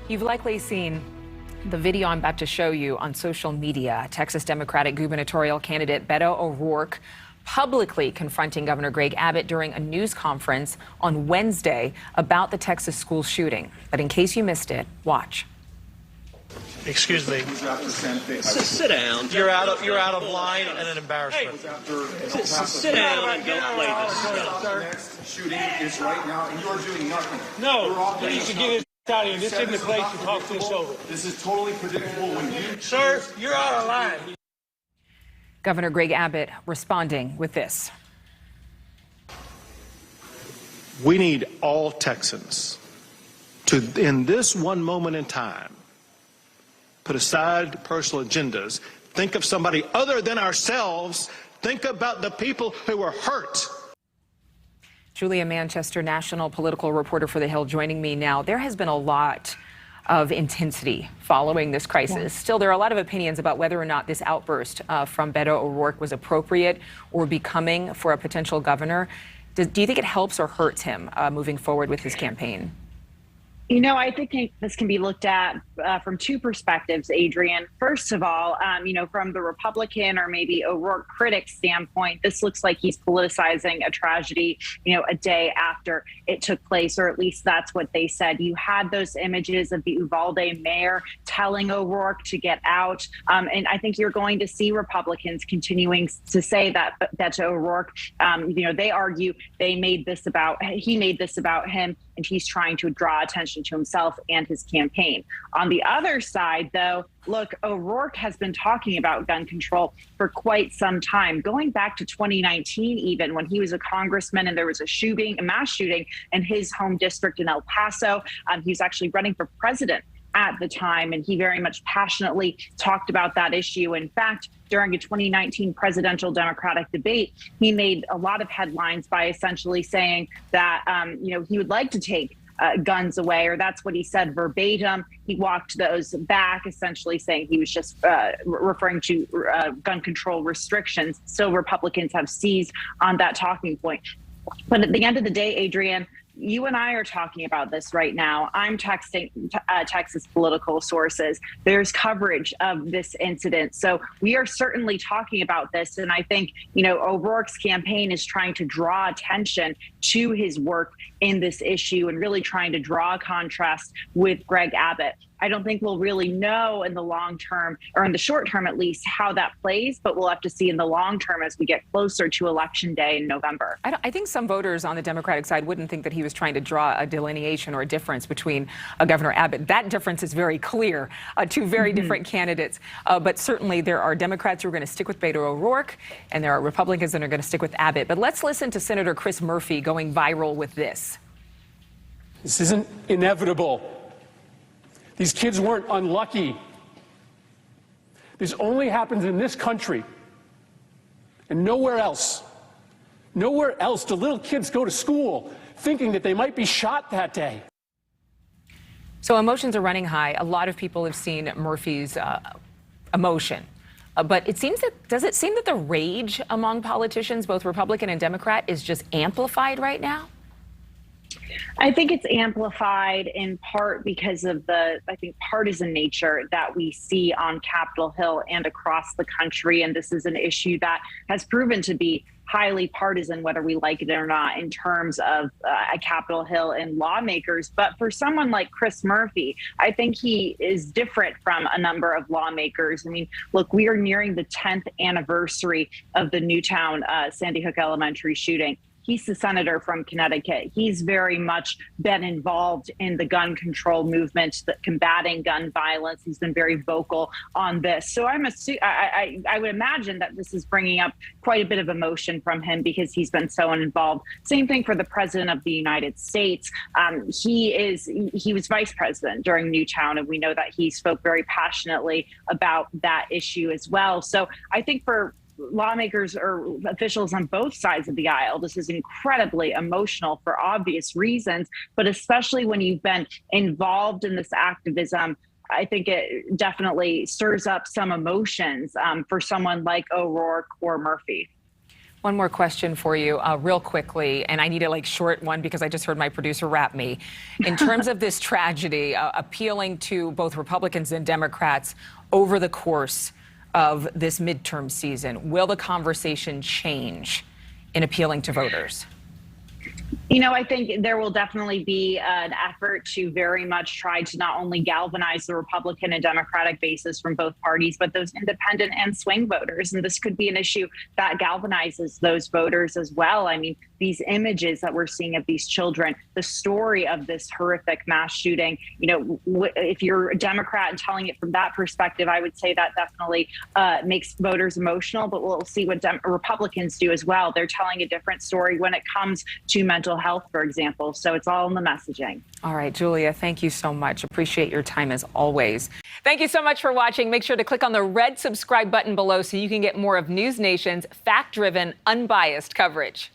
You've likely seen the video I'm about to show you on social media. Texas Democratic gubernatorial candidate Beto O'Rourke publicly confronting Governor Greg Abbott during a news conference on Wednesday about the Texas school shooting. But in case you missed it, watch. Excuse me. Sit down. You're out of line and an embarrassment. Hey, sit down and don't play this stuff. Next shooting is right now, and you are doing nothing. No, you can get it out of here. This isn't the place to talk this over. This is totally predictable when you... Sir, you're out of line. Governor Greg Abbott responding with this. We need all Texans to, in this one moment in time, put aside personal agendas, think of somebody other than ourselves, think about the people who were hurt. Julia Manchester, national political reporter for The Hill, joining me now. There has been a lot of intensity following this crisis. Yeah. Still, there are a lot of opinions about whether or not this outburst from Beto O'Rourke was appropriate or becoming for a potential governor. Do you think it helps or hurts him moving forward with his campaign? You know, I think this can be looked at from two perspectives, Adrienne. First of all, from the Republican or maybe O'Rourke critic standpoint, this looks like he's politicizing a tragedy, a day after it took place, or at least that's what they said. You had those images of the Uvalde mayor telling O'Rourke to get out. And I think you're going to see Republicans continuing to say that O'Rourke, they argue he made this about him, and he's trying to draw attention to himself and his campaign. On the other side, though, look, O'Rourke has been talking about gun control for quite some time, going back to 2019, even when he was a congressman and there was a mass shooting in his home district in El Paso. He was actually running for president at the time, and he very much passionately talked about that issue. In fact, during a 2019 presidential Democratic debate, he made a lot of headlines by essentially saying that, he would like to take guns away, or that's what he said verbatim. He walked those back, essentially saying he was just referring to gun control restrictions. Still, Republicans have seized on that talking point. But at the end of the day, Adrienne, you and I are talking about this right now. I'm texting Texas political sources. There's coverage of this incident. So we are certainly talking about this. And I think, O'Rourke's campaign is trying to draw attention to his work in this issue and really trying to draw a contrast with Greg Abbott. I don't think we'll really know in the long term, or in the short term at least, how that plays, but we'll have to see in the long term as we get closer to Election Day in November. I think some voters on the Democratic side wouldn't think that he was trying to draw a delineation or a difference between Governor Abbott. That difference is very clear, two very different candidates. But certainly there are Democrats who are going to stick with Beto O'Rourke, and there are Republicans that are going to stick with Abbott. But let's listen to Senator Chris Murphy going viral with this. This isn't inevitable. These kids weren't unlucky. This only happens in this country and nowhere else. Nowhere else do little kids go to school thinking that they might be shot that day. So emotions are running high. A lot of people have seen Murphy's emotion. But does it seem that the rage among politicians, both Republican and Democrat, is just amplified right now? I think it's amplified in part because of the, partisan nature that we see on Capitol Hill and across the country. And this is an issue that has proven to be highly partisan, whether we like it or not, in terms of Capitol Hill and lawmakers. But for someone like Chris Murphy, I think he is different from a number of lawmakers. I mean, look, we are nearing the 10th anniversary of the Newtown Sandy Hook Elementary shooting. He's the senator from Connecticut. He's very much been involved in the gun control movement, combating gun violence. He's been very vocal on this. So I would imagine that this is bringing up quite a bit of emotion from him because he's been so involved. Same thing for the president of the United States. He was vice president during Newtown, and we know that he spoke very passionately about that issue as well. So I think for lawmakers or officials on both sides of the aisle, this is incredibly emotional for obvious reasons, but especially when you've been involved in this activism, I think it definitely stirs up some emotions for someone like O'Rourke or Murphy. One more question for you, real quickly, and I need a short one because I just heard my producer rap me. In terms of this tragedy, appealing to both Republicans and Democrats over the course of this midterm season, will the conversation change in appealing to voters? I think there will definitely be an effort to very much try to not only galvanize the Republican and Democratic bases from both parties, but those independent and swing voters. And this could be an issue that galvanizes those voters as well. I mean, these images that we're seeing of these children, the story of this horrific mass shooting, if you're a Democrat and telling it from that perspective, I would say that definitely makes voters emotional, but we'll see what Republicans do as well. They're telling a different story when it comes to mental health, for example. So it's all in the messaging. All right, Julia, thank you so much. Appreciate your time as always. Thank you so much for watching. Make sure to click on the red subscribe button below so you can get more of NewsNation's fact-driven, unbiased coverage.